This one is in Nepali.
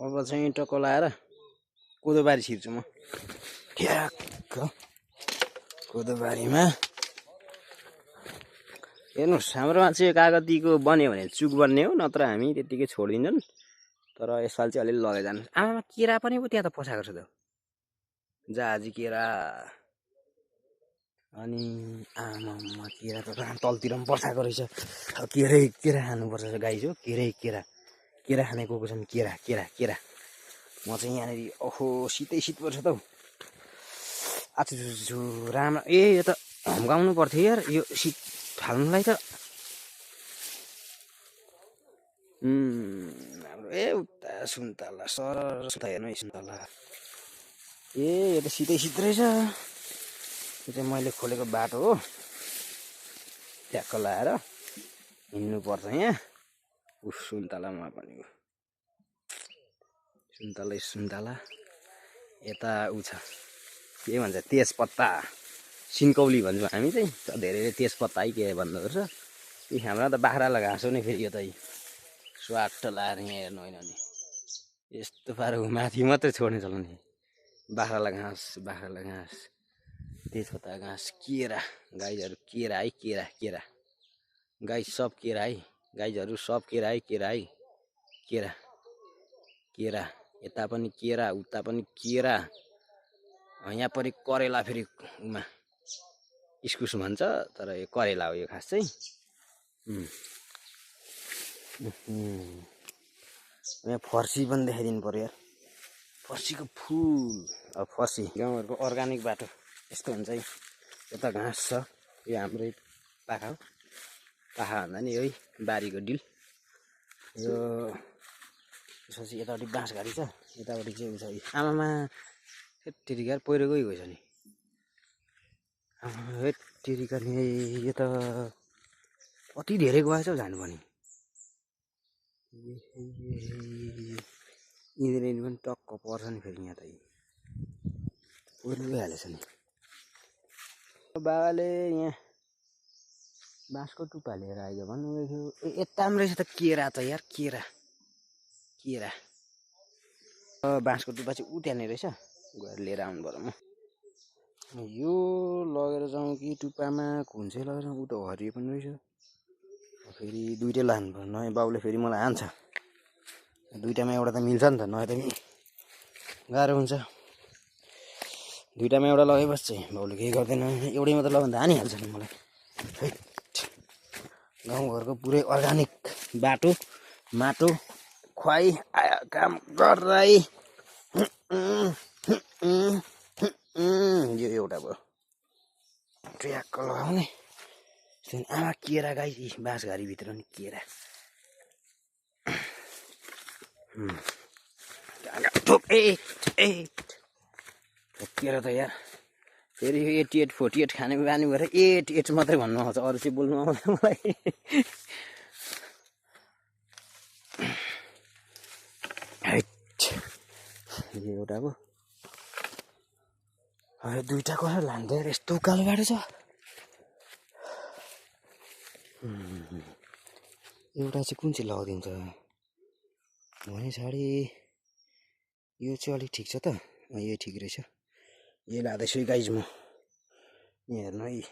अब चाहिँ टक्क लाएर कोदोबारी छिर्छु म। ठ्याक्क कोदोबारीमा हेर्नुहोस्, हाम्रोमा चाहिँ कागतीको बन्यो भने चुक बन्ने हो, नत्र हामी त्यतिकै छोडिदिन्छन्। तर यसपालि चाहिँ अलिअलि लगेजानु। आमामा केरा पनि पो त्यहाँ त पसाएको छ त, जहाजी केरा। अनि आमामा केरा त तलतिर पनि पसाएको रहेछ। केरै केरा खानुपर्छ गाई हो, केरै केरा केरा खाने गएको छन्। केरा केरा केरा म चाहिँ यहाँनिर ओहो शीतै शीत पर्छ त हौ। आछु राम्रो। ए यो त हम्काउनु पर्थ्यो यार, यो शीत फाल्नुलाई त। हाम्रो ए उता सुन्तला सर हेर्नु है सुन्तला। ए यो त शीतै शीत रहेछ। यो चाहिँ मैले खोलेको बाटो हो, ट्याक्क लाएर हिँड्नु पर्छ यहाँ। उफ सुन्तलामा पनि सुन्तला सुन्तला। यता उ छ के भन्छ तेजपत्ता, सिन्कौली भन्छौँ हामी चाहिँ, धेरै तेजपत्ता है के भन्दो रहेछ। यी हाम्रा त बाख्रालाई घाँस हो नि फेरि। यो त स्वाट लाएर यहाँ हेर्नु होइन नि, यस्तो पाराको माथि मात्रै छोड्ने चल्नु नि। बाख्रालाई घाँस, बाख्रालाई घाँस, तेजपत्ता घाँस, केरा गाईहरू केरा है, केरा केरा गाई सब केरा है, गाईहरू सब केरा है, केरा है, केरा केरा। यता पनि केरा, उता पनि केरा। यहाँ परि करेला, फेरि उमा इस्कुस भन्छ, तर यो करेला हो यो खास चाहिँ। यहाँ फर्सी पनि देखाइदिनु पर्यो यार, फर्सीको फुल। अब फर्सी गाउँहरूको अर्ग्यानिक बाटो यस्तो हुन्छ है। यता घाँस छ, यो हाम्रै पाखा हो। पाखा भन्दा नि है बारीको डिल यो। त्यसपछि यतापट्टि बाँसघारी छ, यतापट्टि चाहिँ उ छ आमामा हेत्तेरिका पहिरो गइ गएछ नि। हेत्तेरिका नि यो त कति धेरै गएछ हौ जानु पनि। यिनीहरू पनि टक्क पर्छ नि फेरि यहाँ त पहिरो गइहालेछ नि। बाबाले यहाँ बाँसको टुप्पा लिएर आइज भन्नुभएको थियो। यता पनि रहेछ त केरा त यार, केरा केरा। बाँसको टुप्पा चाहिँ उ त्यहाँनिर रहेछ, गएर लिएर आउनु पर्यो म। यो लगेर जाउँ कि टुप्पामा, कुन चाहिँ लगेर जाउँ? उ त हरियो पनि रहेछ। फेरि दुइटै लानु पर्यो, नयाँ बाउले फेरि मलाई हान्छ। दुइटामा एउटा त मिल्छ नि त, नयाँ त गाह्रो हुन्छ। दुइटामा एउटा लगाइबस्छ बाउले, केही गर्दैन। एउटै मात्रै लगायो भने त हानिहाल्छ नि मलाई। गाउँघरको पुरै अर्ग्यानिक बाटो माटो खुवाई आयो काम गराई। यो एउटा भयो ट्र्याक्क लगाउने। आमा केरा गाई बाँसघारीभित्र नि केरा। केरा त यार फेरि 88 48 खाने बानी भएर 88 मात्रै भन्नु आउँछ, अरू चाहिँ बोल्नु आउँदैन मलाई। यो एउटा पो दुइटा कसो लान्छ यार, यस्तो उकालो बाटो छ। एउटा चाहिँ कुन चाहिँ लगाइदिन्छ भने छाडी। यो चाहिँ अलिक ठिक छ त, यो ठिक रहेछ। यो लाँदैछु गाइज म। यहाँ हेर्नु है,